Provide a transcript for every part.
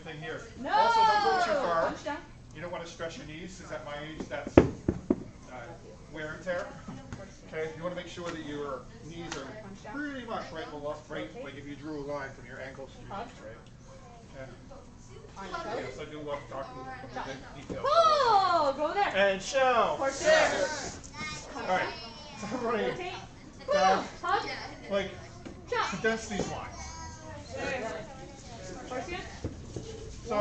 thing here. No! Also, don't go too far. Punch down. You don't want to stress your knees, because at my age, that's wear and tear. Okay, you want to make sure that your knees are pretty much right below, right, like if you drew a line from your ankles to your knees, right? Yeah. Yes, I do love talking about details. Oh, go there. And show. Horse there. All right, so everybody, like, condense these lines. Horse again. So I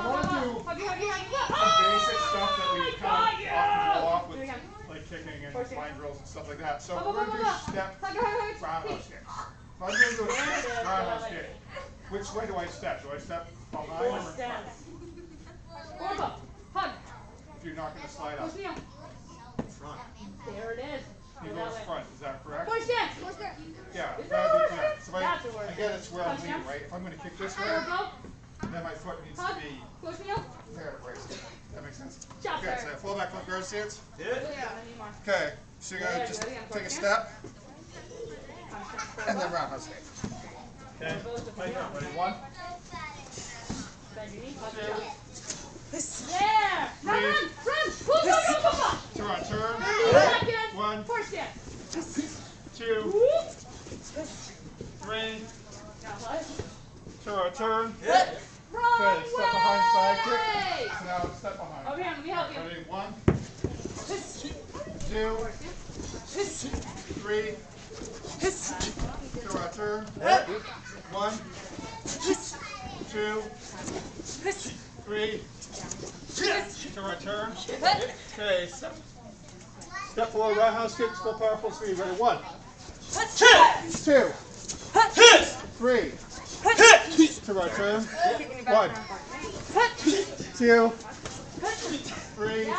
want to do some basic stuff that we kind of often go off with, like kicking and line drills and stuff like that. So we're going to do step roundhouse kicks. So I'm going to do a roundhouse kick. Which way do I step? Do I step behind or in front? If you're not going to slide up. Front. There it is. He goes front. Is that correct? Yeah. So again, it's where I'm leaning, right? If I'm going to kick this way, then my foot needs to be there to brace it. That makes sense? Okay, so fall back from guard stance. Okay, so you're going to just take a step and then roundhouse kick. Okay, ready? 1, 2, There! Run! Run! turn on turn. 1, 2, 3, turn on turn. Okay, step behind side kick. So now step behind. Okay, let me help you. Ready? 1, 2, 3, turn on turn. 1, 2, 3, turn on turn. Okay, step forward, roundhouse kick, full power, full speed. Ready? 1, 2, 3, turn on turn. 1, 2, 3,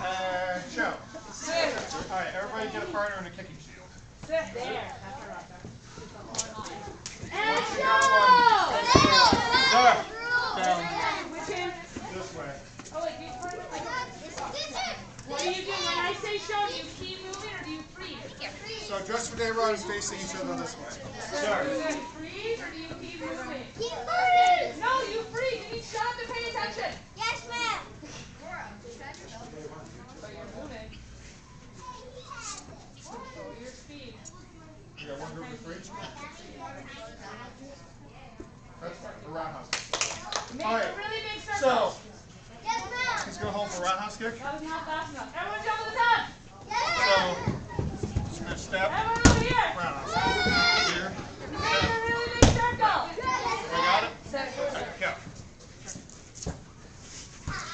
and show. Alright, everybody get a partner in a kicking shield. There. And down this way. What are you doing? When I say show, do you keep moving or do you freeze? So just when they run, facing each other this way. Sorry. Do you freeze or do you keep moving? Keep moving! No, you freeze. You need to shut up and pay attention. Yes, ma'am. But you're moving. Control your speed. You got one group of 3? That's the roundhouse kick. Make Alright, a really big circle. so yes, ma'am. let's go home for roundhouse kick. That was not fast enough. Everyone jump to the top. Yes. So, just going to step. Everyone over here. Roundhouse kick. Here. Make a really big circle. We got it? Okay, go.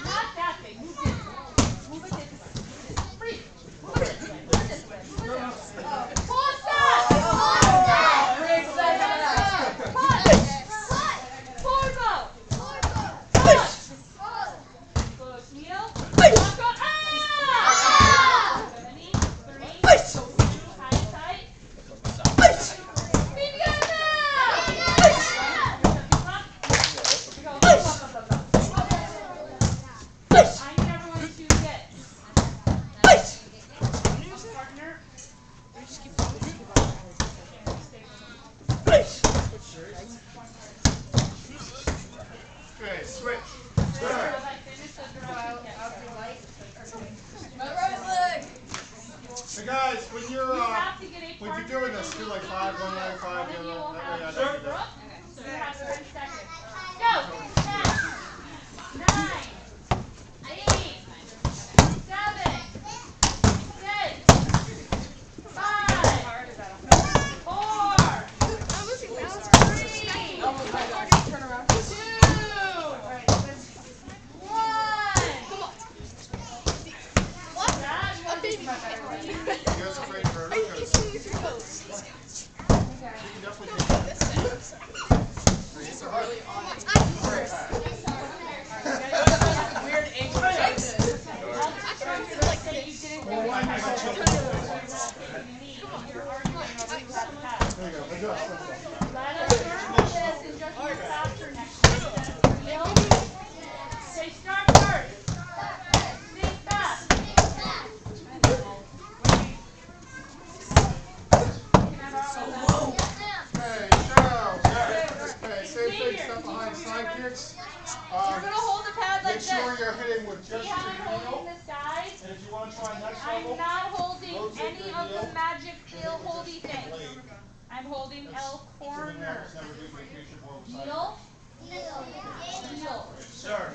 Not that big. Move this way. Move it this way. Freeze. Move it this way. Move it this way. Move it this way. Pause that. Pause that. Push. Forward. Push. Close heel. Lock on. Ah! 70. 3. 2. High tight. Speed together now. I need everyone to get a partner. Okay, switch. As I finish the drill, I'll do light. So guys, when you're doing this, do like 5, 1 leg, 5, the other. That way I don't do that. So you have 10 seconds. Go! 10, 9, 8, 7, 6, 5, 4, 3, 2, 1. You guys afraid for her? Because you can definitely take that. It's a hard. Weird angle. Well, I might chill. There you go. Adjust. Let us learn this and just move faster next time. Say start first. Think fast. Okay, show. Okay, same thing, step behind, side kids. You're going to hold the pad like this. Make sure you're hitting with just See your how I'm holding heel. the sides? And if you want to try next I'm level, not holding rotate any your of the heel. magic feel holdy things. I'm holding L corner. Heel. Heel. Sure.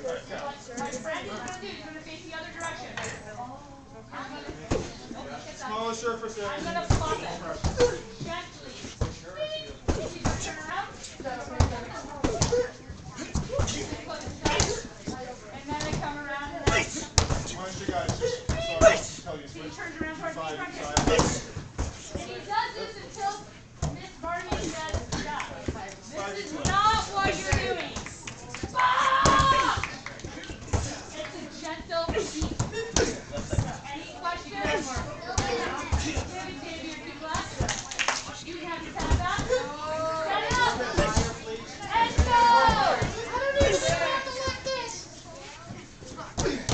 My friend is going to do, he's going to face the other direction. Smaller surface area. I'm going to flop it. Gently. She's going to turn around. And then I come around and then... Why don't you guys just tell you He turns around towards me. side. And he does this until Miss Barbie says stop. This is not what you're doing. Stop! It's a gentle beat. Any questions? David, your glass. You can have your tab back. Stand up. And go! I don't need to stand like this.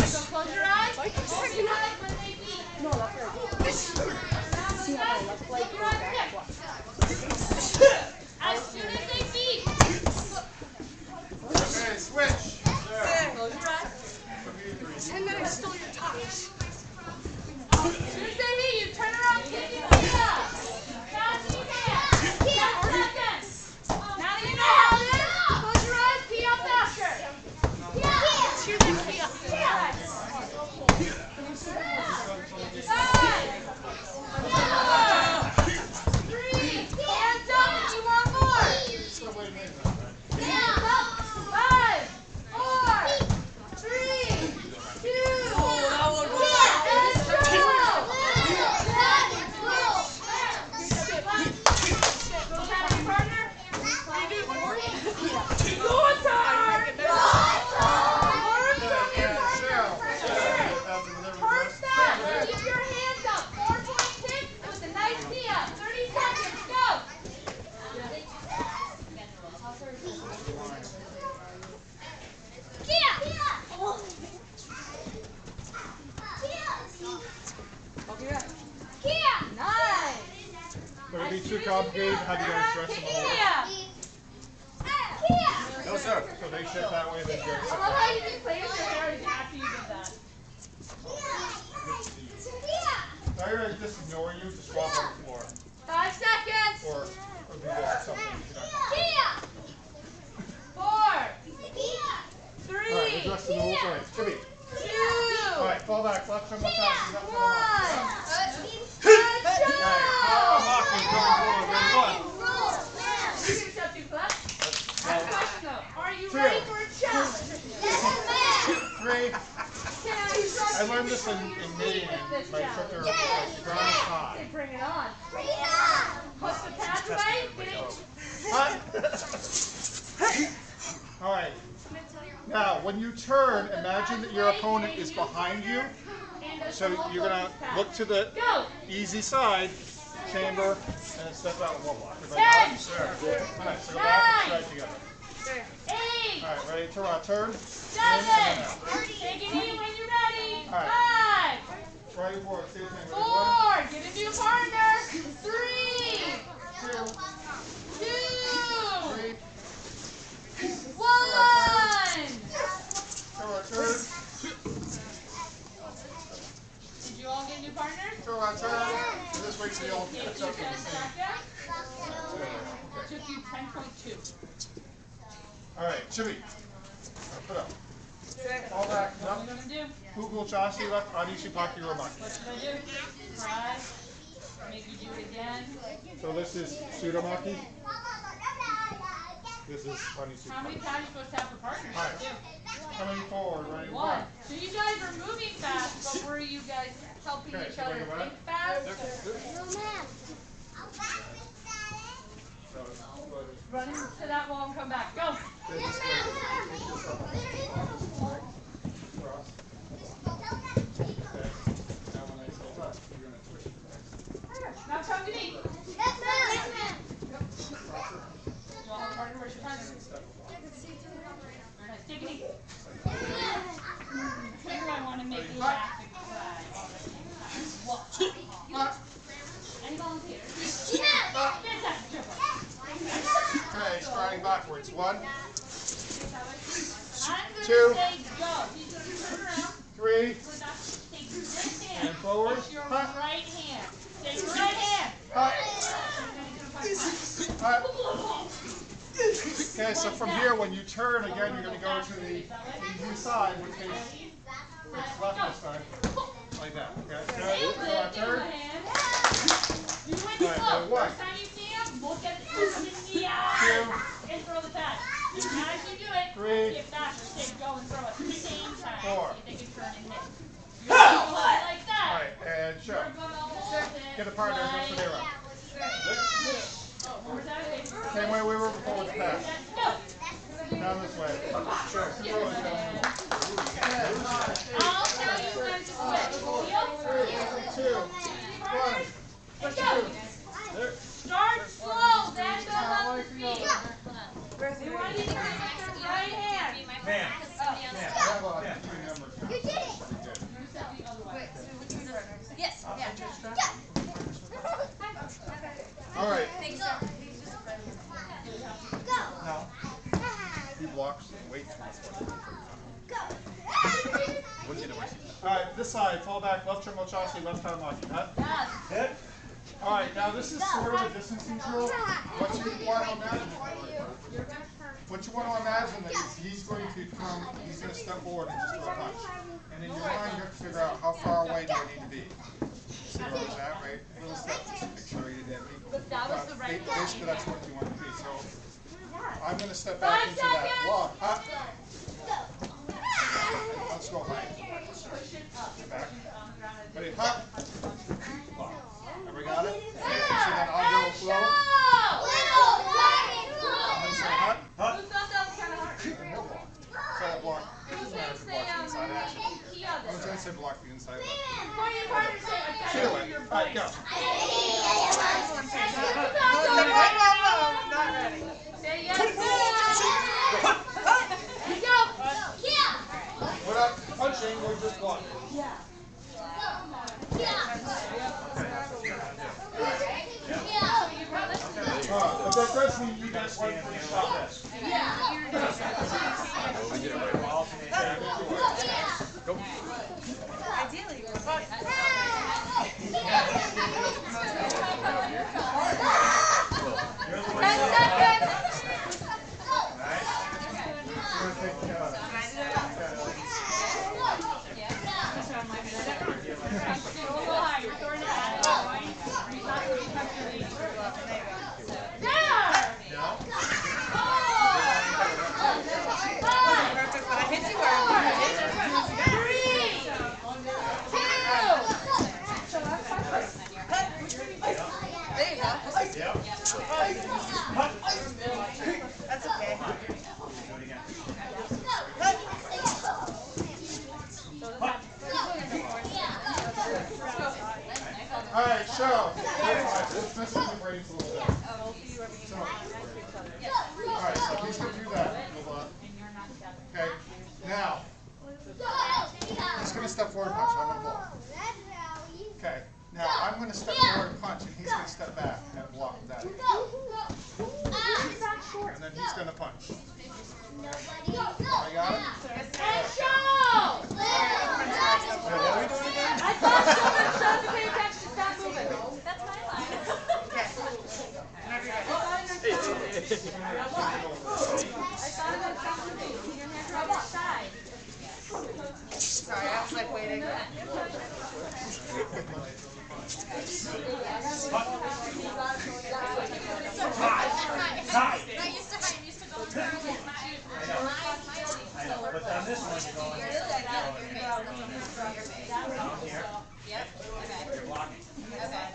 So close your eyes. Close your eyes when they beat. No, that's right. See how my left leg goes back? As soon as they beat. Okay, switch. There. Close your eyes. And then I stole your tops. As soon as they hit you, turn around, kick your feet up. Fast as you can. 10 seconds. Now that you know how it is, close your eyes, pee out faster. Cheer them pee up. 5, 4, 3, hands up if you want more. Hands up. 5, 4, 3, 2, 1. And go. Go tap your partner. Your turn. First step, keep your hands up. 4.6 with a nice knee up. 30 seconds, go. Nice. Would it be too complicated? Have you guys dress them all? No, sir. So they shift that way, then I go. love how you just played with your hair after you did that. I already just ignore you, just walk on the floor. 5 seconds. Or do this or something. 4, 3, Alright, address the rules. Alright, Jimmy. 2, Alright, fall back. Left foot, left time. Left 1. Are you ready for a challenge? 3. I learned this in Maine. My instructor, the ground is high. Bring it on. Put the pads away. Alright. Now, when you turn, imagine that your opponent is behind you. So you're going to look to the easy side, chamber, and step out one block. 10. Alright, so go back and strike together. 8. Alright, ready to turn? 7. Take it in when you're ready. 5. Right forward, same thing. 4. Give it to your partner. 3. 2. 1. Turn. Did you all get new partners? Turn. This way so you all catch up. Took you 10.2. Alright, Jimmy. Put up. All back. What are we going to do? Google Joshi left Anishi Paki Romaki. What should I do? Try. Make you do it again. So this is Sudomaki. This is Anishi. How many pads are you supposed to have for partners? Alright. Coming forward, ready? 1. So you guys are moving fast, but were you guys helping Okay, each so other wait a minute. think fast? Run into that wall and come back. Go. Now come to me. Yes, ma'am. You all have a partner? Where's your partner? Nice. Take it easy. Here I want to make you laugh and cry all at the same time. What? Any volunteers? Fantastic. Okay, starting backwards. 1, 2, Say go. He's going to turn around. 3, Take this hand. and forward. It's your right hand. Take your right hand. Okay, so from here, when you turn again, you're going to go to the easy side, which is left this time, like that. Okay, good. So I turn. You went slow. First time you see him, look at the in the eye and throw the pass. As you do it, 3, get faster. Say go and throw it at the same time. 4. See if they can turn and hit. You're going to hold it like that. All right, and show. You're going to hold it Get a partner, go for the arrow. Same way we were before with the pass. Down this way. Sure. I'll tell you when to switch. 3, 2, 1. Let's go. Start slow, then build up the speed. We want you to turn with your right hand. Man. You did it. Yes. All right. Go. He blocks and waits for this one. All right, this side, fall back, left turn mochasi, left arm mochi. Hit. All right, now this is sort of a distance control. What you want to imagine that he's going to come, he's going to step forward and just throw a punch. And in your mind, you have to figure out how far away do I need to be. See where he's at, right? Little step, just to make sure you didn't leave. Basically, that's what you want to be. So I'm going to step back into that block. Let's go high. Get back. Ready, hop. Ever got it? So then I'll go slow. And then say hut. Hut. So that block. It doesn't matter if it blocks the inside action. I was going to say block the inside, but. Either way. All right, go. Not ready. Say yes. We're not punching, we're just blocking. But that does mean you get one free shot. Ideally, that's okay. All right, show. Let's mess with the brains a little bit. So, all right, so he's going to do that. Okay, now, he's going to step forward and punch. I'm going to block. Okay, now I'm going to step forward and punch, and he's going to step back and block that. And then he's going to punch. I got it? And show! What are we doing again? I thought someone showed to pay attention to stop moving. That's my line. Okay. Whenever you're ready. I thought about stop moving. Your hands are on the side. Sorry, I was like waiting. But on this one, you're going here. Yep. Okay. You're blocking. Okay.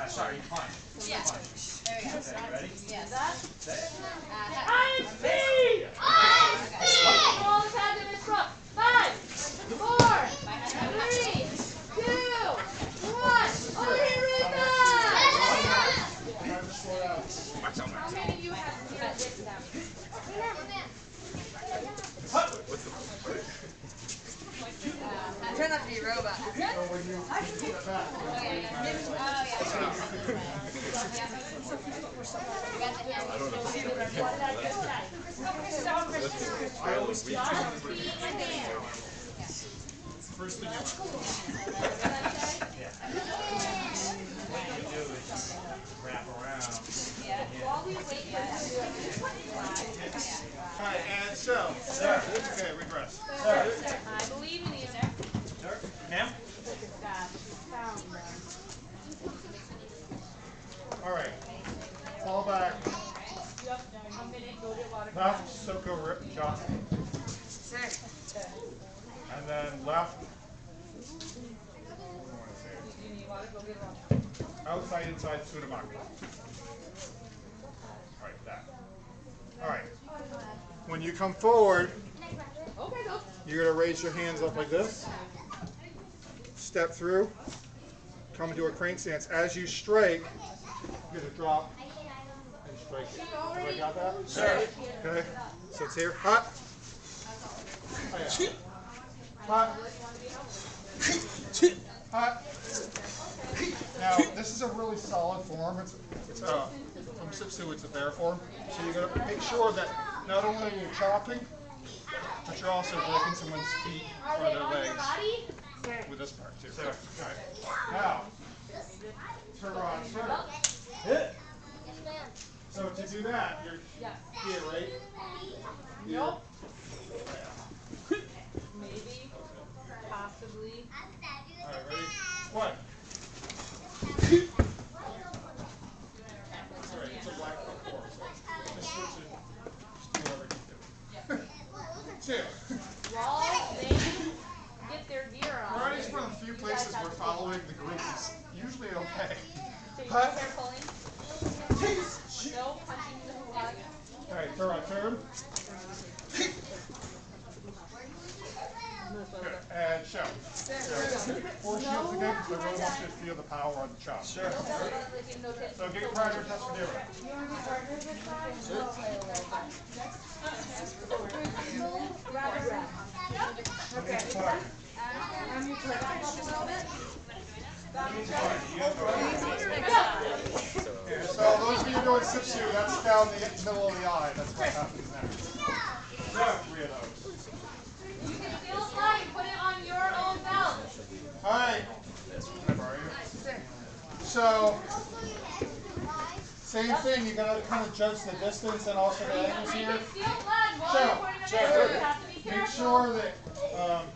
Sorry, you punch. Yeah. Punch. There we go. Okay, ready? Yes. I'm speed! I'm speed! All the time in this front. 5, 4, 3, 2, 1. Over here, Rita! How many of you have to get this down? Try not to be a robot. So when you get back, Oh, yeah. I always keep first thing you want. What you do is wrap around. While we wait for them to do it. All right, and so, okay, regress. I believe in you, sir. Sir, ma'am? All right, fall back. A minute, go get water. Left, Soko, rip, and chop. And then left. You need water, go get water. Outside, inside, Tsunamaki. All right, that. All right. When you come forward, Okay, go. you're going to raise your hands up like this. Step through. Come into a crane stance. As you strike, you're going to drop and strike it. Everybody got that? Sir. Okay. So it's here. Hot. Oh, yeah. Hot. Hot. Now, this is a really solid form. It's from Soo Do, it's a bear form. So you're going to make sure that not only are you chopping, but you're also breaking someone's feet or their legs with this part too. Sure. Right. Now, turn around, turn. So to do that, you're here, right? Nope. Maybe. Possibly. All right, ready? One. Sorry, it's a black form, so just switch it. Just do whatever you do. Two. While they get their gear on. Variety's one of the few places where following the group is usually okay. So you Hut. start pulling. No punching the hut. All right, turn. Good. And show. Four shields again, because I really want you to feel the power on the chop. Sure. So get your primary test for doing. So those of you doing Soo Do, that's down the middle of the eye. That's what happens next. Three of those. You can steal a flag and put it on your own belt. All right. Can I borrow you? So, same thing. You're gonna kind of judge the distance and also the angles You here. can steal flags while you're pointing Sure. at it. You have to be Make careful. sure that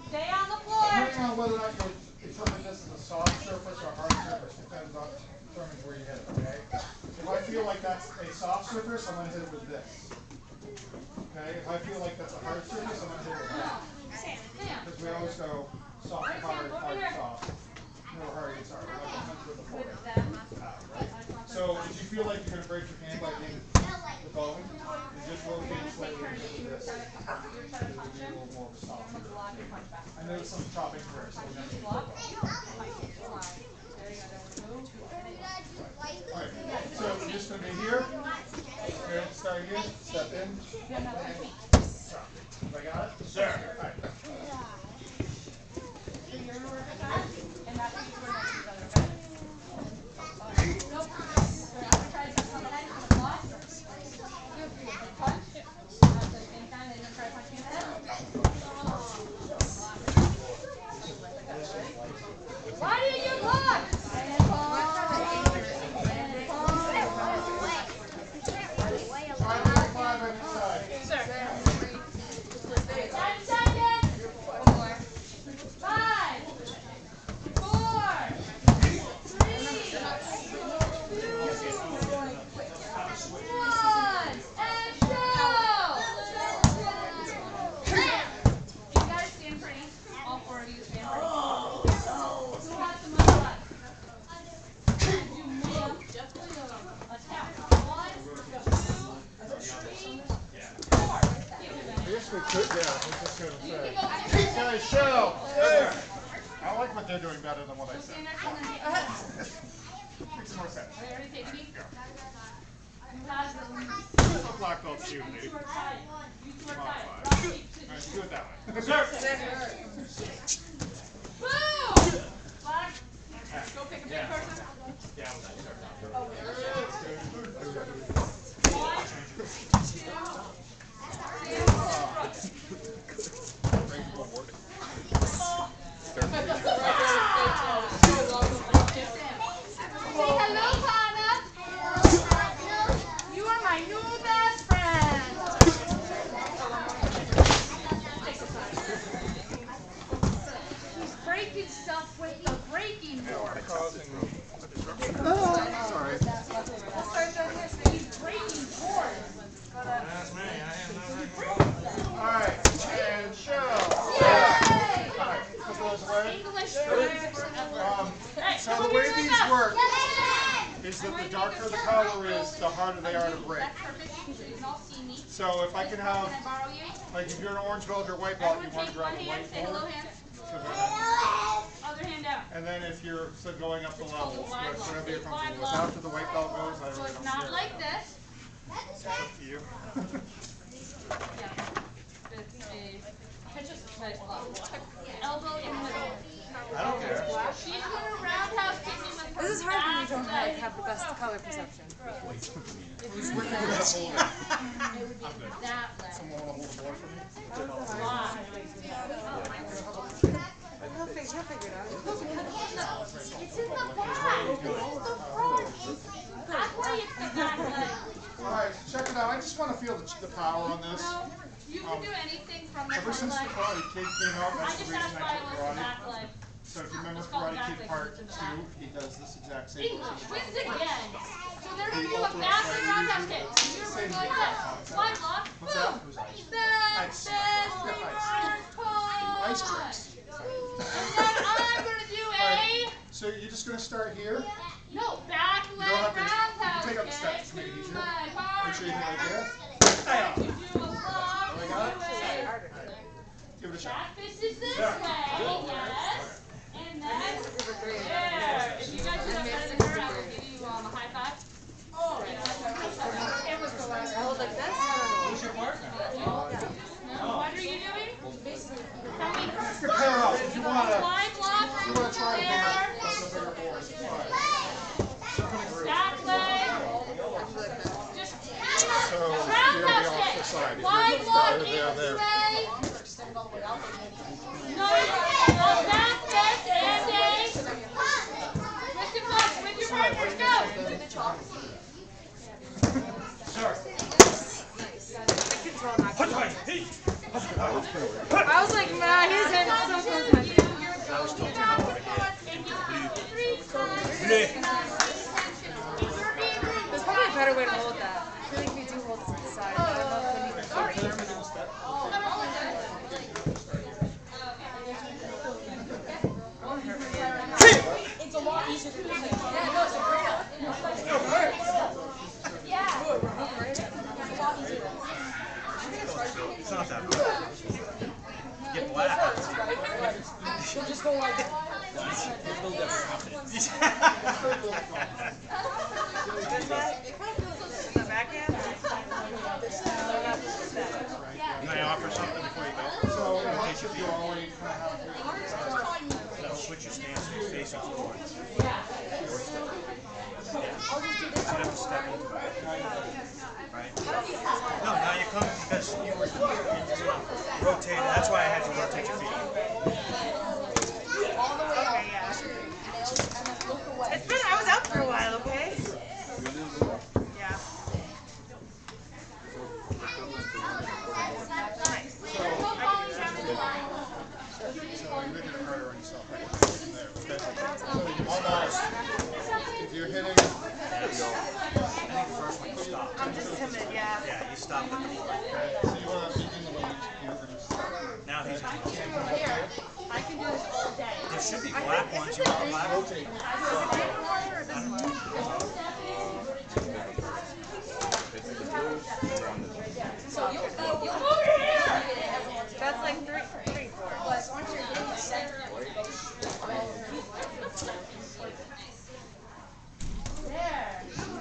Stay on the floor. depending on whether or not you interpret this as a soft surface or a hard surface depends on determines where you hit it. Okay. If I feel like that's a soft surface, I'm gonna hit it with this. Okay. If I feel like that's a hard surface, I'm gonna hit it with that. Because we always go soft to hard, hard to soft. No hard is hard. Like a punch with a fork. Right? So if you feel like you're gonna break your hand by hitting the bone, you just rotate slightly and hit with this. It will be a little more of a soft surface. I know some chopping first, so we never need to go. Alright, so you're just going to be here. Okay, start here, step in, and chop. Have I got it? Sir. Alright. Why did you block? Five on each side. 10 seconds. 5, 4, 3, 2, 1, and go! You guys stand pretty. All 4 of you stand pretty. Who has the most left? You may attack. 1, 2, 3, 4. I guess we could, yeah, I was just going to say. Guys, show! I like what they're doing better than what I said. Stand next to them. Makes more sense. Are you ready to take me? Who has the lead? So black belts too, You maybe. two are tied. You two are Come on, tied. five. Rock, paper, Alright, scissors. do it that way. Sir. Boom! Flag. Go pick a big person. Yeah, I'm done, sir. Oh, wait. 1, 2, is that the darker the color is, the harder they are to break. So if I can have, like if you're an orange belt or a white belt, you want to grab a white board. Other hand down. And then if you're going up the levels, whatever you're comfortable with. After the white belt goes, I really don't care. Not like this. It's up to you. Elbow in the middle. I don't care. She's gonna roundhouse kick me with her. This is hard when you don't have the best color perception. Who's working with that holder? It would be that way. Someone want to hold the board for me? Why? He'll figure it out. It's in the bottom. It's the front. That's why it's the back leg. Alright, check it out. I just want to feel the power on this. No, you can do anything from the Ever front since the leg. Karate Kid came out, I that's the just reason asked I why it took was the karate. back leg. So if you remember It's called Karate back Kid leg, Part it's in the 2, back. he does this exact same English, thing. wins again. So they're going to do a backward roundhouse kick. You're going like this. Slide block, What's that? boom. Who's ice? That's Ice tricks. And then I'm going to do a... So you're just going to start here. No, back leg You don't have to roundhouse take out the kick steps to to make it easier. my Make sure you hit right there. You do a block, Oh, you I got it? do Give it a a... shot. Back fist is this way, yes. And then... There. If you guys do that better than her, I will give you a high five. Oh, I hold like this. Who's your partner? what are you doing? Tell me. Compare out. If you want to Slide block, try to there. that's a bigger board. It's fine. Back leg. Just So roundhouse you're on the kick. side. Wide block There, in there, this there. way. No, a back fist and a twist and block with your partners. Go. Sir. I was like, nah, he's in so close. There's probably a better way to hold that. I feel like we do hold it to the side. I don't know if we need to It's a lot easier to do. It's not that bad. You get black. She'll just go like the backhand. Can I offer something before you go? So you already kind of have No, switch your stance so you're facing forward. You have to step into it. Right? No, now you come because you were rotated. That's why I had to rotate your feet. Okay, yeah. It's been, I was out for a while, okay? Yeah. Nice. So you're making it harder on yourself. Right? There. Okay. So almost. If you're hitting. I think the first one you stop. I'm just timid, yeah. Yeah, you stop at the So you want to begin the lead. Now he's in. I can do this all day. There should be black ones. You want the black ones? That's like three, four.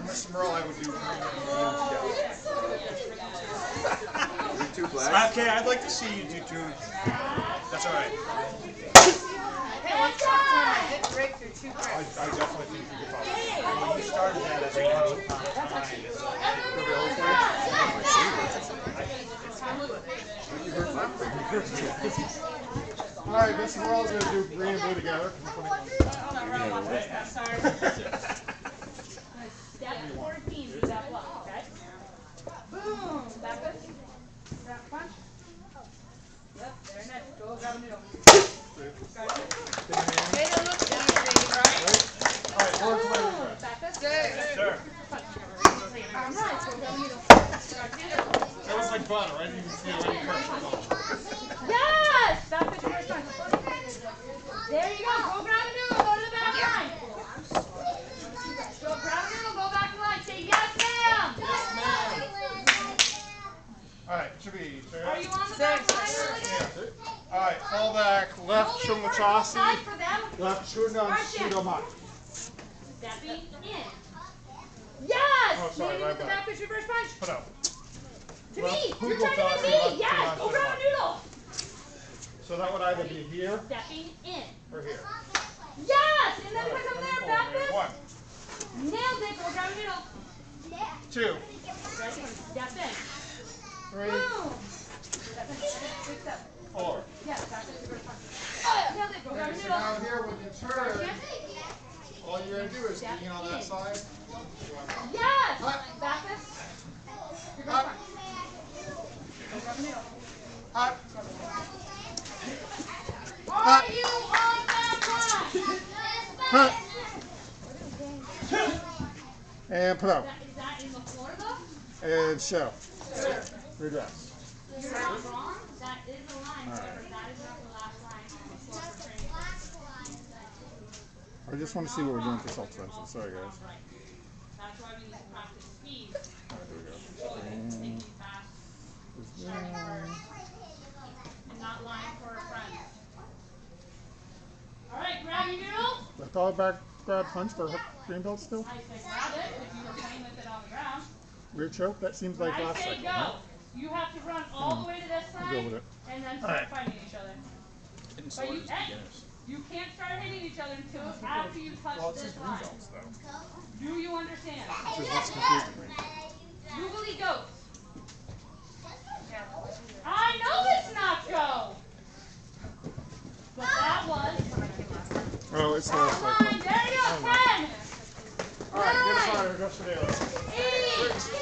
Mr. Merle, I would do. Okay, I'd like to see you do two. That's all right. Hey, one shot time, I did break through two I cracks. definitely think you could probably. Well, you started that as a All right, Mr. Merle's going to do green and blue together. Step 14, do that block, okay? Boom! Back up. Back punch. Yep, very nice. Go grab a noodle. Made it look easy, right? All right, forward to my Back up. Sir. That was like butter. I didn't even feel any pressure at all. Yes! Back up to first time. There you go. Go grab a noodle. Go to the back line. Go grab a noodle. Alright, fall back. Left Shumachasi. Side for them. Left Shundan Sudomat. Stepping in. Yes! Oh, sorry, Landing with the right back push reverse punch. Put out. To Left me. You're Google trying to Tassi, get left me. Yes. Shundan Go grab a noodle. So that would either be here Stepping in. or here. Yes! And then Alright, put them let me there. pull Back it. fist. 1, Nailed it. Go grab a noodle. 2, Ready? Step in. 3, Boom. 4. Yes. Back fist reverse punch. Nailed it. Go grab a So noodle. now here when you turn, all you're going to do is lean on that side. Yes! Back fist. Reverse Up. punch. Go grab a noodle. Up. Are you on that one? And put out. Is that in the floor though? And show. Redress. You're not wrong. That is a line. However, that is not the last line on the floor for training. I just want to see what we're doing for self-defense. Sorry, guys. That's why we need to practice speed. Thinking fast, starting first, and not lying for a friend. All right, grab your noodle. I thought back grab punch for green belt still. I said grab it if you were playing with it on the ground. Rear choke. That seems like When I last say cycle. go, Right? you have to run all the way to this I'll go with side it. and then start fighting each other. But you can't start hitting each other until after you touch this line. Do you understand? Which is what's confusing me. Googly goats. I know it's not go. But that was. Oh, it's the last That cycle. line. There you go. 10. Alright, get 9. started. Go for the other. 8. 7.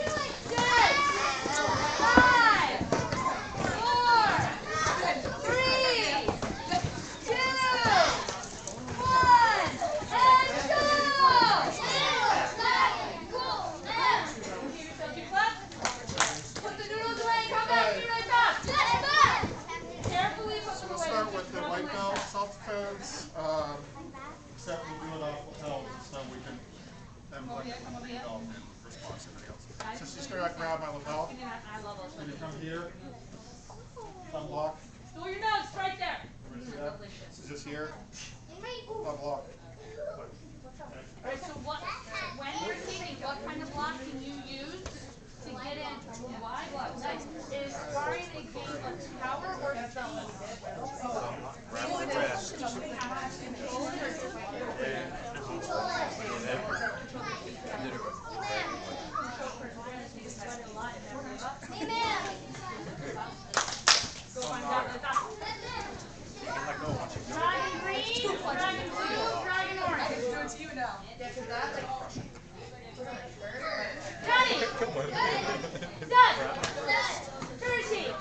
6. 5. 4. 3. 2. 1. And go! Give yourself 2 claps. Put the noodles away and come back. Be right back. Carefully put them We'll away. start with the white belt self-defense. Except we'll do it off lapel so we can then plug it in response to everybody else. So just gonna grab my lapel. And you come here. Unlock. Stool your nose right there. Everybody see that? This is just here. Unlock. Alright, so when you're teaching, what kind of block can you use to get in? Why? Nice. Is sparring a game of power or speed? Dragon green, dragon blue, dragon orange. It's you now. Ready? Set. 30.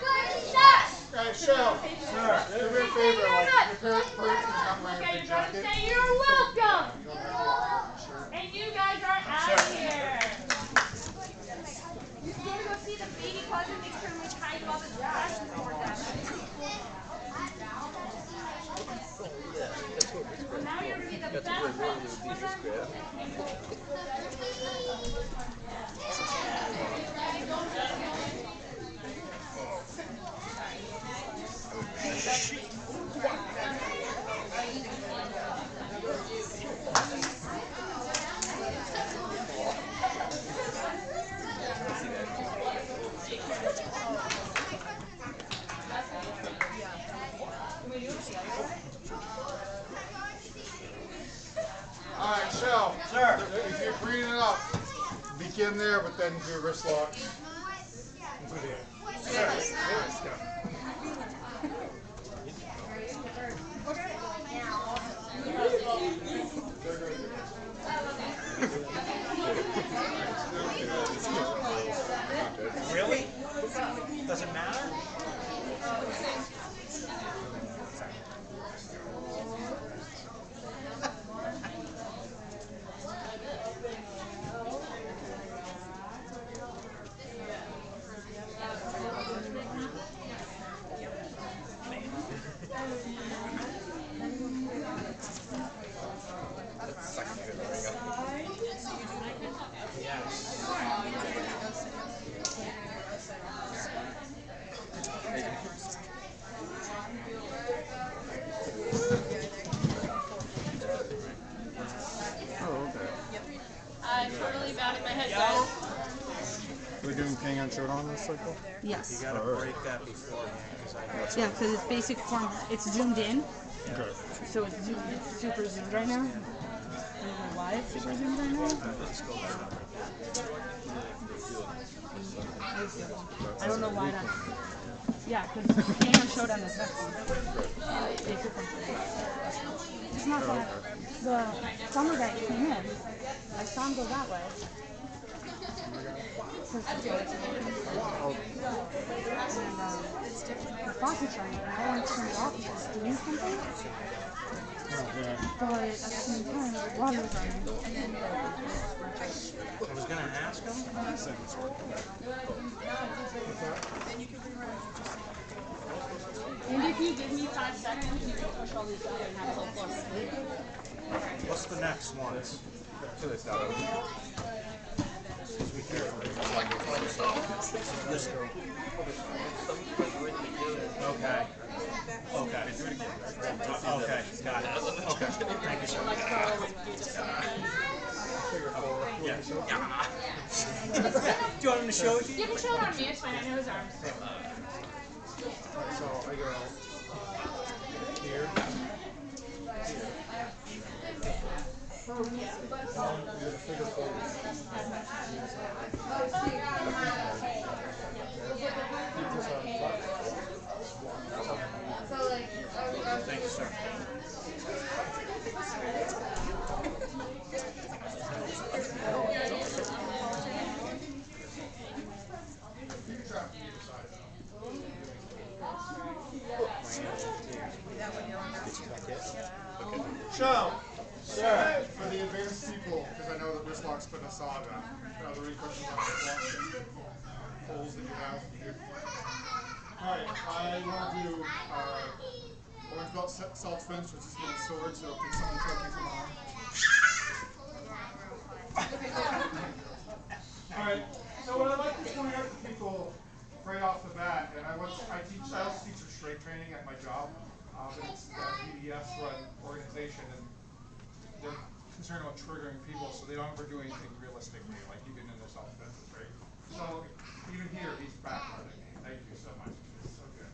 Start. Guys, show. Sir, do me a favor. Like, your parents can come wearing Okay, a you're big going to jacket. say you're welcome. And you guys are out of here. You want to go see the baby cousin? Make sure to like hide all the trash before that. So now you're going to be the best coach for them. Alright, Shell. Sir. If you're greening it up, begin there, but then do wrist locks. Sir. Let's go. Really? Does it matter? Oh, okay. I totally batted my head, guys. We're doing Tang Soo Do on this cycle? Yes. You gotta break that beforehand. Yeah, because it's basic form. It's zoomed in. Okay. So it's super zoomed right now. I don't know why it's super zoomed right now. I don't know why that. Yeah, because Tang Showdown is that one. Basic form. It's not that. The summer that came in, I saw him go that way. And the faucet's running, and I wanted to turn it off because it's doing something. But at the same time, the water's running. I was gonna ask him. And if you give me 5 seconds, you can push all these up and have a whole floor. What's the next one? Be careful. This girl. Okay. Okay. Okay. Got it. Okay. Thank you, sir. Yeah. Do you want him to show it to you? You can show it on me, it's fine, I know his arms. So I go here. Thank you, sir. So, for the advanced people, because I know that this lock's been a saga, are there any questions on this lock? Holes that you have here? Alright, I want to do orange belt self-defense, which is getting sword, so can someone choke you from behind? Alright, so what I like to point out to people right off the bat, and I also teach restraint training at my job, but it's a PBS run organization, and they're concerned about triggering people so they don't ever do anything realistically, like even in their self-defenses, right? So even here, he's backloading me. Thank you so much. It's so good.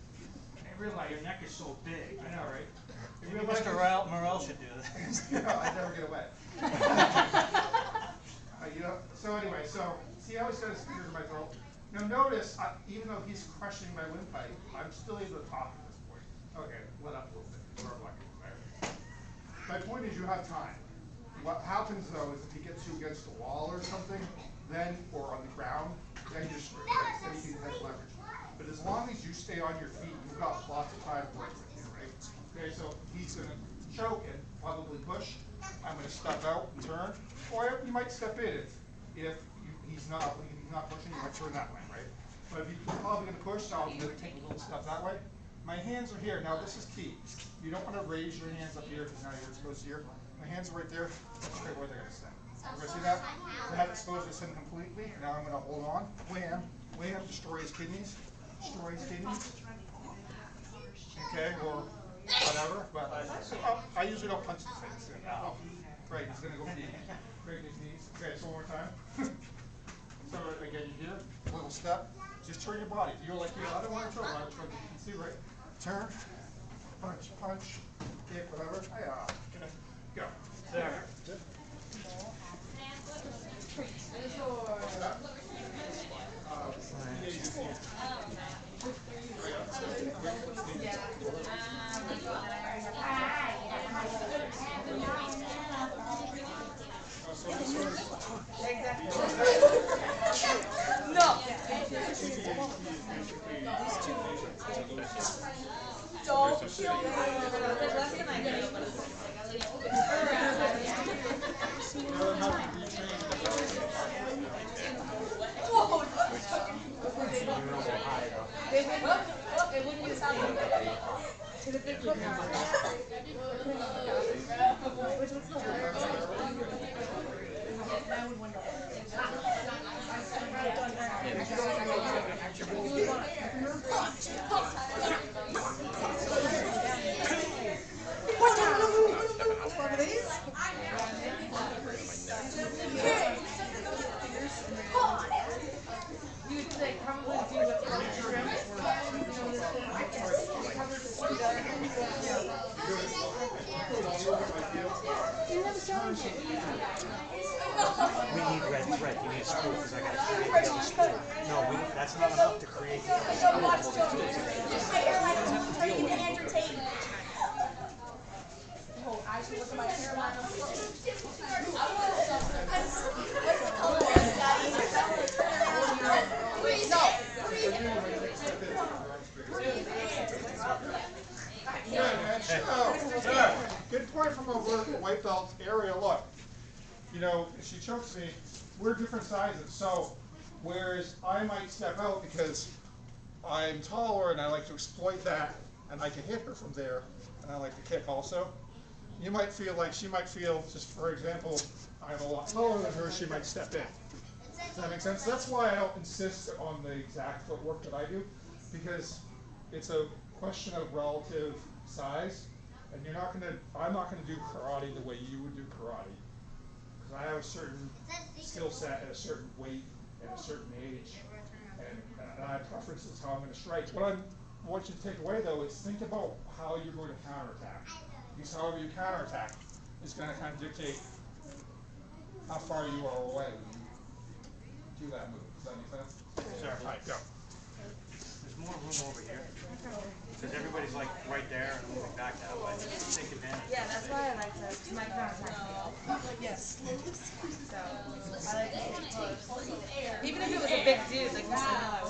I realize your neck is so big. I know, right? Maybe Mr. Morrell should do this. I'd never get away. So anyway, see how he's got his fingers in my throat? Now notice, even though he's crushing my windpipe, I'm still able to talk at this point. Okay, let up a little bit. My point is you have time. What happens though is if he gets you against the wall or something, then, or on the ground, then you're screwed. Then you can have leverage. But as long as you stay on your feet, you've got lots of time to work with you, right? Okay, so he's going to choke and probably push. I'm going to step out and turn. Or you might step in if he's not pushing, you might turn that way, right? But if he's probably going to push, so I'm going to take a little step that way. My hands are here. Now this is key. You don't want to raise your hands up here because now you're exposed here. My hands are right there. That's right where they're going to stay. Everybody see that? I have exposed this in completely. Now I'm going to hold on. Wham. Wham. Destroy his kidneys. Destroy his kidneys. Okay, or whatever. But I usually don't punch the face. Great. He's going to go deep. Break his knees. Okay, so one more time. So again, you hear a little step. Just turn your body. You're like, I don't want to choke. I want to choke. You can see, right? Turn. Punch, punch, kick, whatever. Go. There. No. Don't kill me. It wouldn't be sound. We need red thread. You need a spool because I got to create the other spool. No, that's not enough to create the other spool. My hairline is turning into entertainment. Oh, I should look at my hairline. What's the color, Daddy? Good point from over white belt area. Look, you know, if she chokes me, we're different sizes. So, whereas I might step out because I'm taller and I like to exploit that, and I can hit her from there, and I like to kick also. You might feel like she might feel, just for example, I'm a lot taller than her, she might step in. Does that make sense? That's why I don't insist on the exact footwork that I do, because it's a question of relative size, and I'm not gonna do karate the way you would do karate, because I have a certain skill set at a certain weight and a certain age, and I have preferences how I'm gonna strike. What I want you to take away though is think about how you're going to counterattack, because however you counterattack is gonna kind of dictate how far you are away when you do that move. Does that make sense? Sure. All right, go. There's more room over here. Because everybody's like right there and moving back that way. Take advantage. Yeah, that's why I like to my counterattack. Yes. So I like to stay close. Even if it was a big dude, like this, I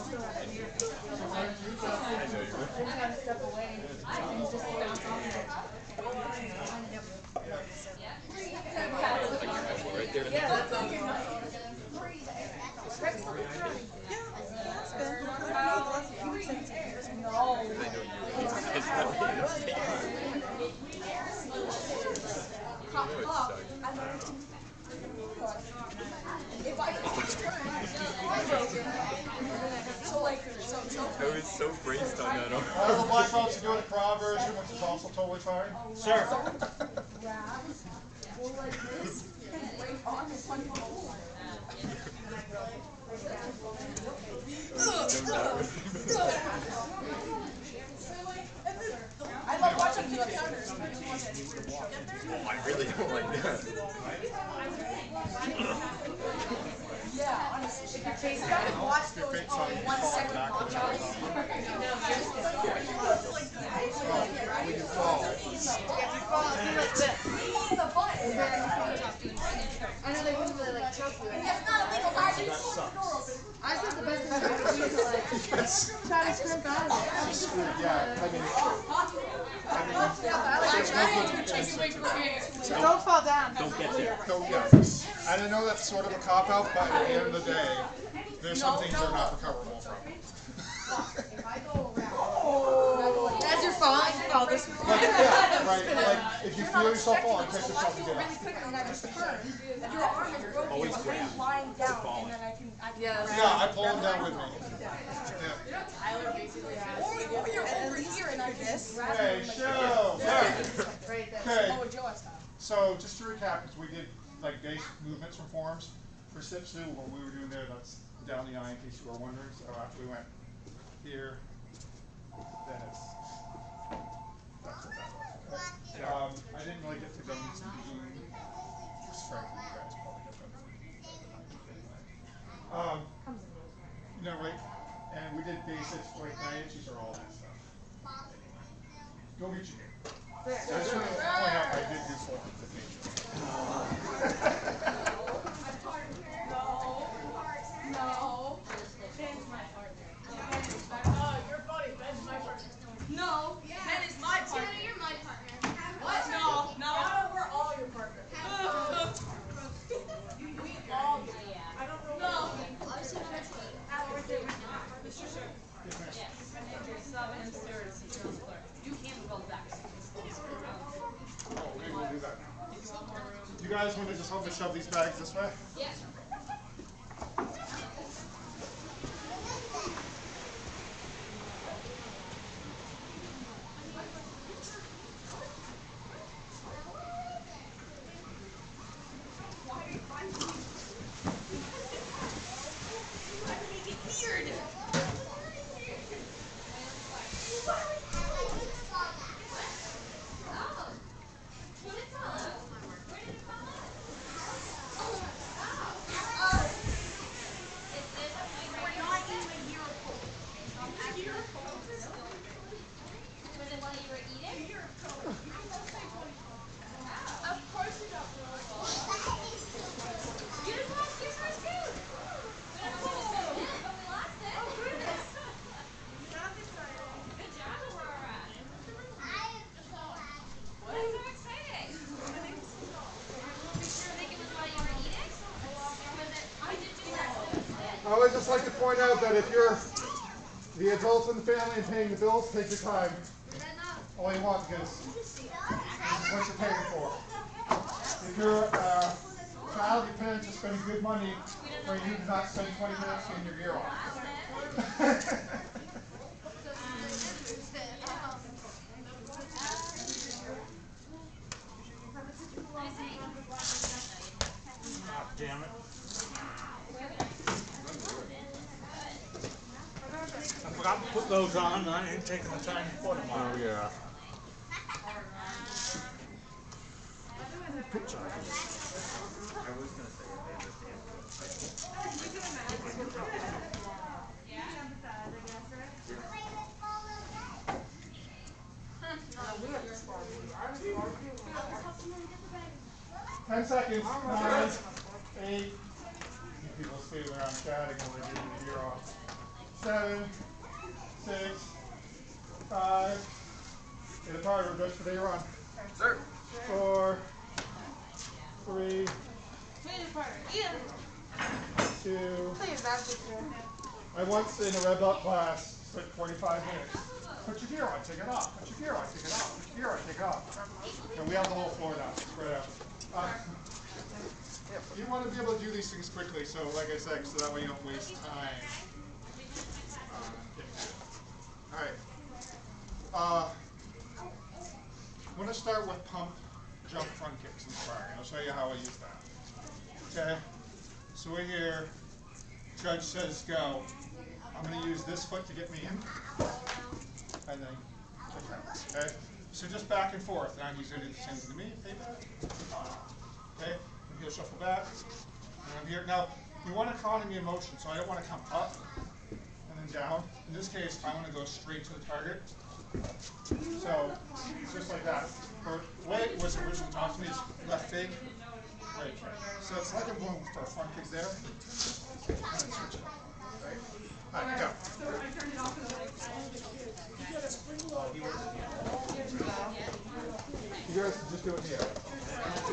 still have to hear. Just gotta step away and just bounce off it. Right there. Yeah, that's all. I was so braced on that. All the black belts are doing the crawl version, which is also totally fine. Sure. I love watching you. I really don't like that. Yeah, honestly. You gotta watch those 1 second montages. When you fall. The butt. I know they wouldn't really like choke you. That's not illegal. Why did you close the door open? I said the best thing to do is to like try to scrimp out of it. Yeah, Don't fall down. Don't get there. And I know that's sort of a cop-out, but at the end of the day, there's some things that are not recoverable from. As you're falling, fall this way. Like, yeah, right. Like, if you feel yourself falling, catch yourself and get Really up. quickly, and I just turn. Your arm is broken. Always I'm grab. lying down, and then I can Yeah, I pull him down with me. Yeah. Or you're over here and I just grab Hey, him. show! Okay, Oh, Joe has time. so just to recap, we did like base movements from forms. For Sip Sue, what we were doing there, that's down the eye in case you were wondering. So after we went here, then it's that's what that was. Okay? I didn't really get to go into the zoom. Just frankly, you guys probably have done you know, right? And we did basics, like 9 inches or all that stuff. Go get your game. I just want to point out I did do forms with nature. No. Ben's my partner. Oh, you're funny. Ben's my partner. No. Ben is my partner. Jenna, you're my partner. What? No. No. We're all your partners. We all. I don't know. No. Obviously not a team. Mr. Sir. You can't go back. Oh, maybe we'll do that now. You guys want to just help me shove these bags this way? Yes. Was it while you were eating? Of course you don't. You just lost your first tooth. We don't know what it is, but we lost it. Oh, goodness. That's exciting. Good job, Aurora. What? That's so exciting. You think it was while you were eating? Or was it? I did do that. I always just like to point out that if you're the adults in the family and paying the bills, take your time. All you want, because this is what you're paying for. If you're a child, your parents are spending good money for you to not spend 20 minutes in your gear off. Damn it. I forgot to put those on, and I ain't taking the time to put them on. Oh, yeah. Ten seconds. 9, 8. People stay around chatting while they're getting the gear off. 7, 6, 5. Get a timer just for the run. Sir. 4, 3, 2. I once in a red belt class spent 45 minutes. Put your gear on, take it off. Put your gear on, take it off. Put your gear on, take it off. And we have the whole floor now, spread out. You want to be able to do these things quickly, so like I said, so that way you don't waste time. Alright. I'm going to start with pump, jump, front kicks and sparring. I'll show you how I use that. Okay? So we're here. Judge says go. I'm going to use this foot to get me in. And then kick out. Okay? So just back and forth. Now he's going to do the same thing to me. Okay? He'll shuffle back. And I'm here. Now, you want economy of motion, so I don't want to come up and then down. In this case, I want to go straight to the target. So, just like that. The way it was originally taught to me is left fake, right kick. So it's like I'm going for a front kick there. And then switch it. Right? Alright, go. You guys can just do it here. Thank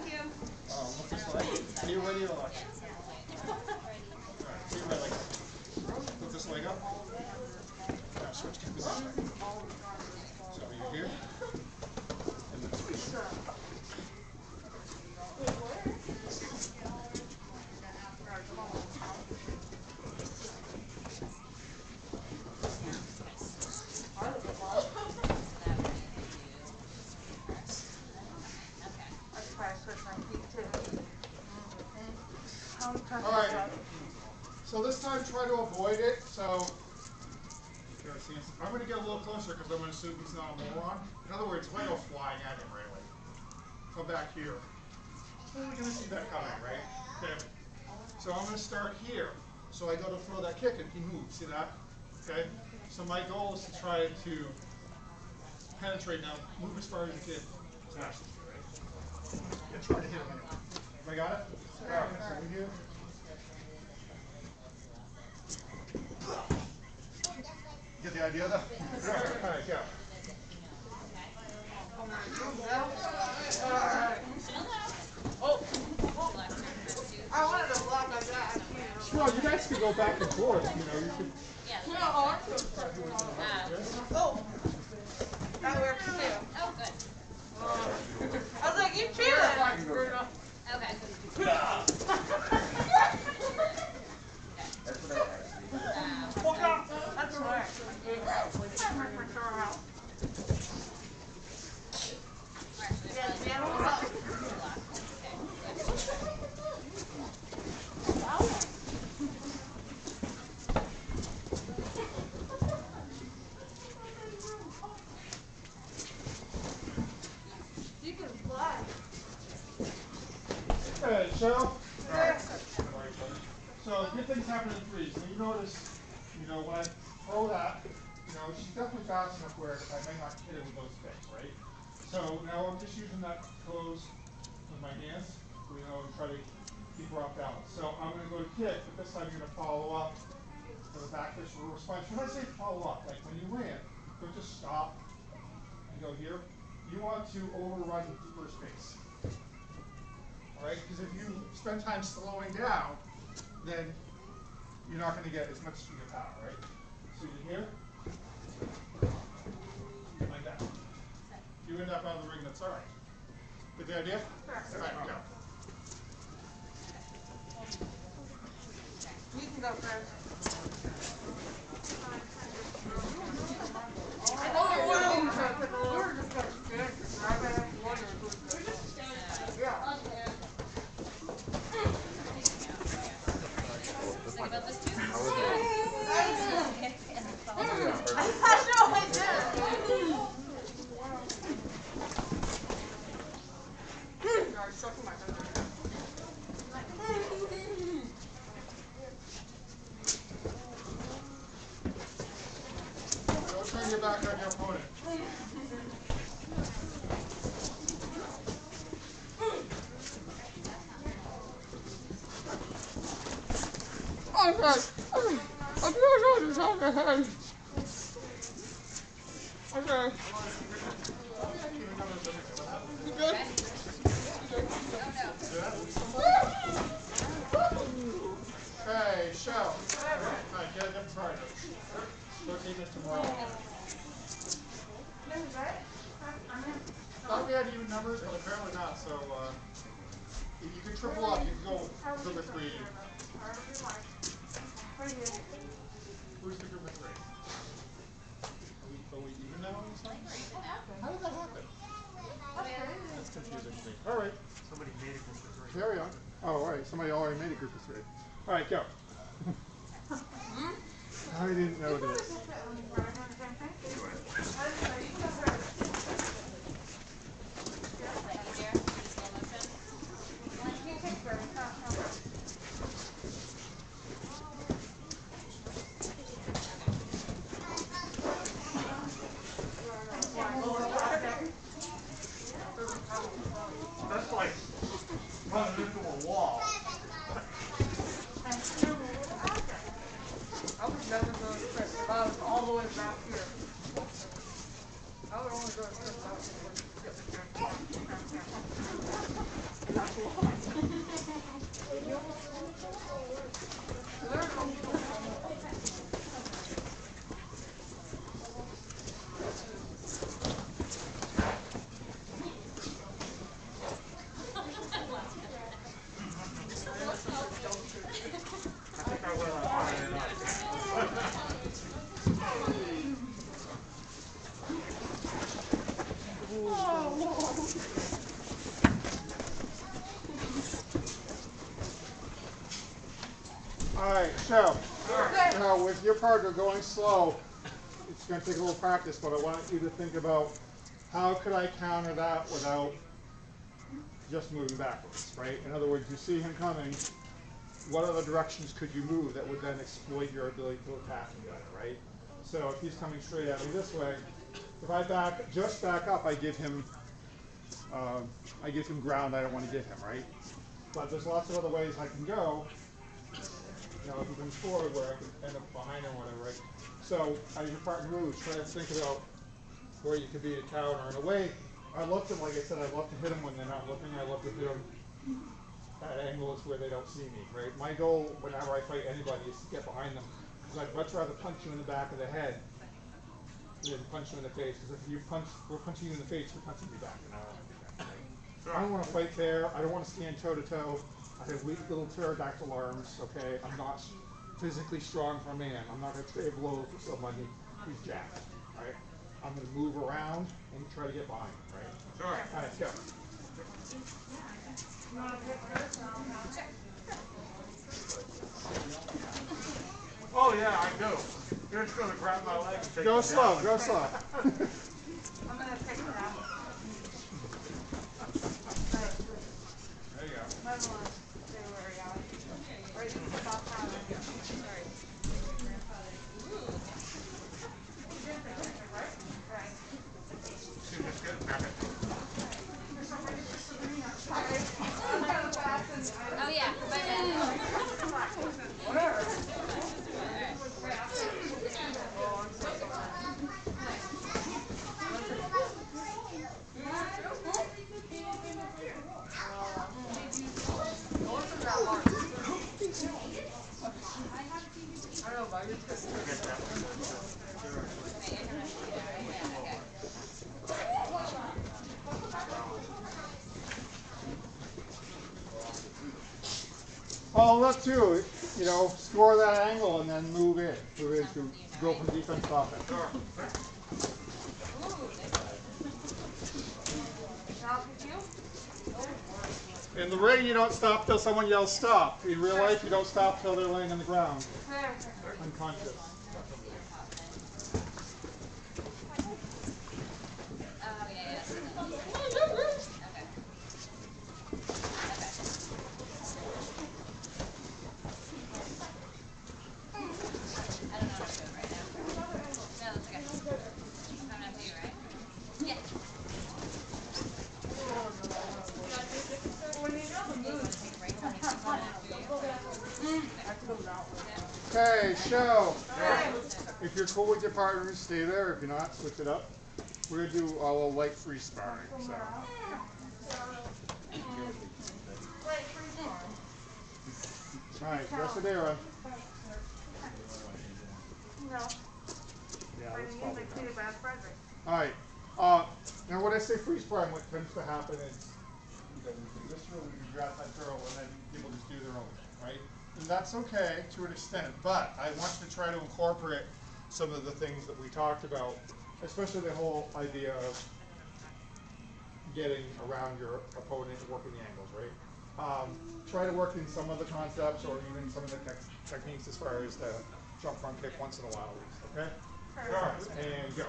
you. Look this way. Are you ready or what? Alright, be ready. Put this leg up. Now switch to position. So you're here. And then switch. Alright, so this time try to avoid it. So I'm going to get a little closer because I'm going to assume he's not a moron. In other words, if I go flying at him right away, come back here, well, we're going to see that coming, right? Okay. So I'm going to start here. So I go to throw that kick and he moves. See that? Okay. So my goal is to try to penetrate now. Move as far as you can. Smash this, right? And try to hit him anyway. Have I got it? Alright, so we do. Get the idea though? Alright, go. I wanted to block like that. Well, you guys could go back and forth, you know, you could. Oh, that works too. Oh, good. I was like, you cheated, Bruno. Okay. That's smart. Hey, show. and three. So you notice, when I throw that, she's definitely fast enough where I may not hit it with those kicks, right? So now I'm just using that toes with my hands, and try to keep her off balance. So I'm going to go to kick, but this time you're going to follow up to the back fist reverse punch. When I say follow up, like when you land, don't just stop and go here. You want to overrun first base. All right? Because if you spend time slowing down, then you're not going to get as much speed of power, right? So you're here, like that. You end up out of the ring, that's all right. Get the idea? All right, go. You can go first. Don't turn your back on your opponent. Okay. You good? Hey, show. All right, get a different card. Rotate this tomorrow. Thought we had even numbers, but apparently not. So if you can triple up, you can go group of three. Who's the group of three? Are we even now on this one? How did that happen? That's confusing to me. All right. Somebody made a group of three. Carry on. Oh, all right. Somebody already made a group of three. All right, go. I didn't know this. That's like running into a wall. I was never going to trip if I was all the way back here. I would only go to trip out All right, so now with your partner going slow, it's going to take a little practice, but I want you to think about how could I counter that without just moving backwards, right? In other words, you see him coming, what other directions could you move that would then exploit your ability to attack him better, right? So if he's coming straight at me this way, if I just back up, I give him ground I don't want to give him, right? But there's lots of other ways I can go. If he comes forward where I can end up behind him or whatever, right? So as your partner moves, try to think about where you could be to counter. In a way, I love to, like I said, I love to hit them when they're not looking. I love to hit them at angles where they don't see me, right? My goal whenever I fight anybody is to get behind them. Because I'd much rather punch you in the back of the head than punch you in the face. Because if we're punching you in the face, you're punching me back. And I don't want to do that, right? Sure. I don't want to fight there. I don't want to stand toe to toe. I have weak little pterodactyl arms, okay? I'm not physically strong for a man. I'm not going to trade blows with somebody who's jacked, right? I'm going to move around and try to get behind him, right? Sure. All right, go. Oh yeah, I do. You're just going to grab my leg and take Go it slow, down. go slow. I'm going to take it out. There you go. I don't want to stay where you are. Oh yeah, my bad. Well, let's do, you know, score that angle and then move in. Move in to go from defense to offense. In the ring, you don't stop till someone yells stop. In real life, you don't stop till they're laying on the ground, unconscious. Okay, show. If you're cool with your partner, stay there. If you're not, switch it up. We're going to do a little light free sparring. So. Alright, Resadera. No. Yeah, let's probably Alright. Now when I say free sparring, what tends to happen is we do this drill, we grab that drill, and then people just do their own thing, right? And that's okay to an extent, but I want you to try to incorporate some of the things that we talked about, especially the whole idea of getting around your opponent and working the angles, right? Try to work in some of the concepts or even some of the techniques as far as the jump front kick once in a while, okay? Perfect. And go.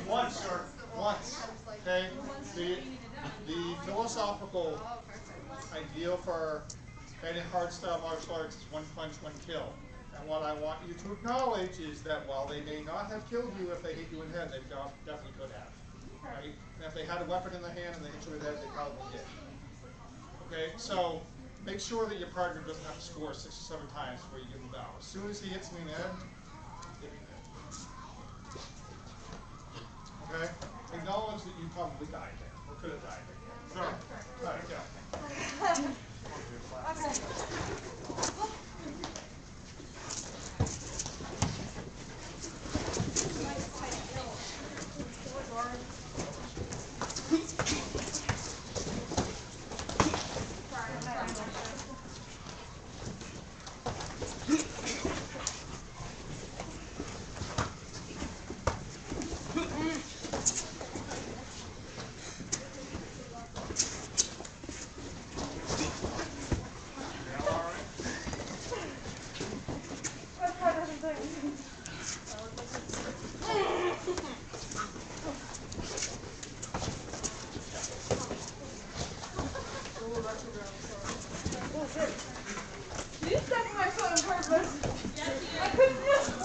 Once, sir. Once. Okay? The philosophical ideal for any hardstyle martial arts is one punch, one kill. And what I want you to acknowledge is that while they may not have killed you if they hit you in the head, they definitely could have. Right? And if they had a weapon in the hand and they hit you in the head, they probably did. Okay? So make sure that your partner doesn't have to score 6 or 7 times before you give him a bow. As soon as he hits me in the head, hit me in the head. Okay? Acknowledge that you probably died there, or could have died there. Sure. All right, go.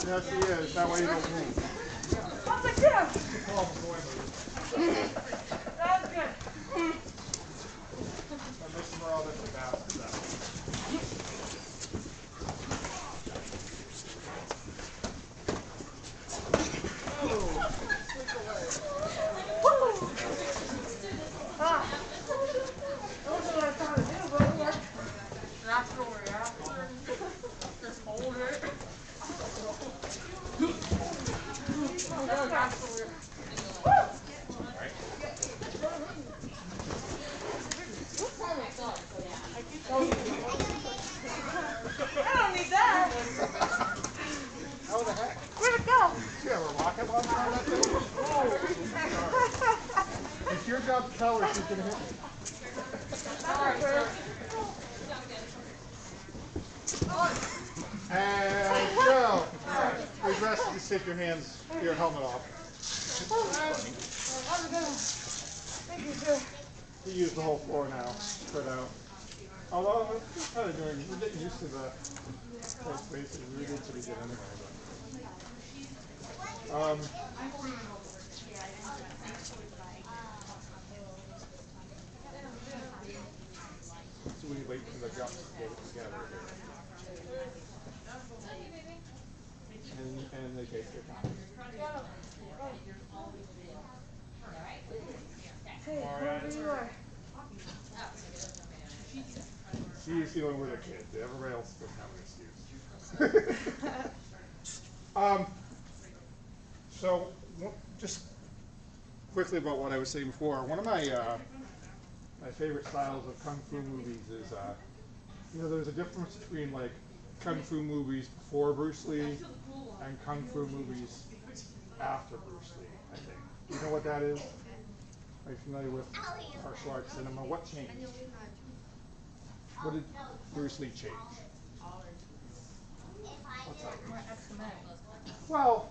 Yes, he is. That way you don't move. I was like, yeah. That's good. And this is where all this is balanced out. don't need that. How the heck? Where'd it go? You have a rocket launcher on that thing? It's your job to tell her she's going to hit me. And go. Please rest. Just take your hands, your helmet off. Thank you, sir. We use the whole floor now. Spread out. Although we're kind of doing, we're getting used to the tight spaces. We did pretty good anyway. But, so we wait for the jumps to get it together here. And they take their time. Hey, whoever you are. She's the only one with a kid. Everybody else doesn't have an excuse. So, just quickly about what I was saying before. One of my my favorite styles of kung fu movies is, there's a difference between like kung fu movies before Bruce Lee and kung fu movies after Bruce Lee, I think. Do you know what that is? Are you familiar with martial arts cinema? What changed? What did Bruce Lee change? Well,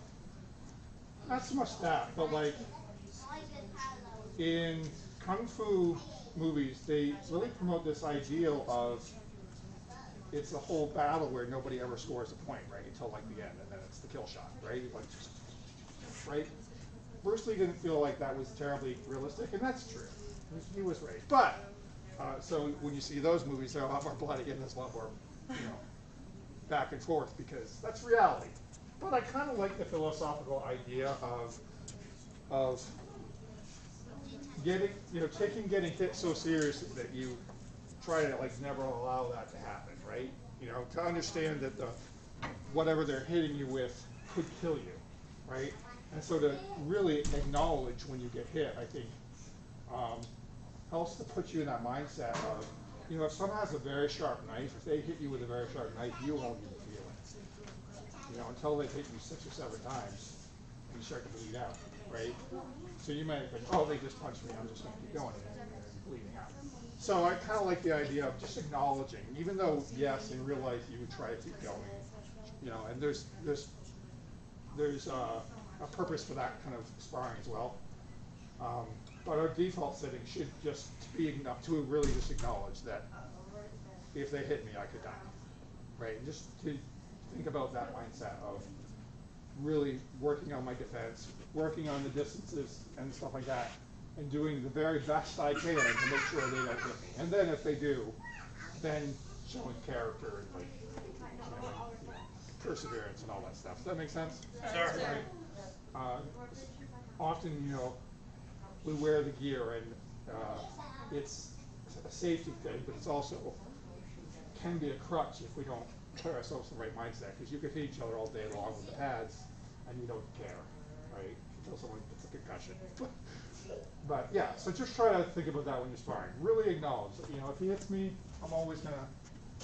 not so much that, but like in kung fu movies, they really promote this ideal of it's a whole battle where nobody ever scores a point, right, until like the end, and then it's the kill shot, right? Like, right? Bruce Lee didn't feel like that was terribly realistic, and that's true. He was right. But, so when you see those movies, they're a lot more bloody and there's a lot more, back and forth, because that's reality. But I kind of like the philosophical idea of getting, getting hit so seriously that you try to like never allow that to happen, right? To understand that whatever they're hitting you with could kill you, right? And so to really acknowledge when you get hit, I think, helps to put you in that mindset of, if someone has a very sharp knife, if they hit you with a very sharp knife, you won't even feel it. Until they hit you 6 or 7 times, and you start to bleed out, right? So you might think, oh, they just punched me, I'm just going to keep going, and bleeding out. So I kind of like the idea of just acknowledging, even though, yes, in real life you would try to keep going, and there's a purpose for that kind of sparring as well. But our default setting should just be enough to really just acknowledge that if they hit me, I could die, right? And just to think about that mindset of really working on my defense, working on the distances and stuff like that, and doing the very best I can to make sure they don't hit me. And then if they do, then showing character and like, perseverance and all that stuff. Does that make sense? Sure. Right? Often, we wear the gear and it's a safety thing, but it's also can be a crutch if we don't put ourselves in the right mindset, because you could hit each other all day long with the pads and you don't care, right? Until someone gets a concussion. But yeah, so just try to think about that when you're sparring. Really acknowledge that, if he hits me, I'm always gonna,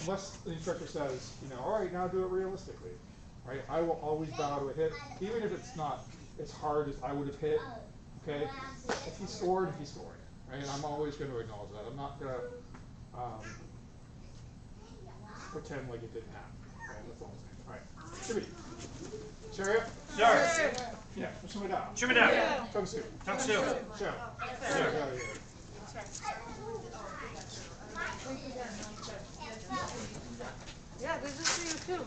unless the instructor says, all right, now do it realistically, right? I will always bow to a hit, even if it's not as hard as I would have hit, okay? If he scored, right? And I'm always going to acknowledge that. I'm not going to pretend like it didn't happen. Right? That's all I'm saying. All right. Shimmy. Chariot? Sure. Yeah, shimmy down. Shimmy down. Tang Soo. Tang Soo. Show. Yeah, this is for you too.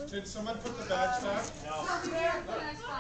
Did someone put the badge down? No.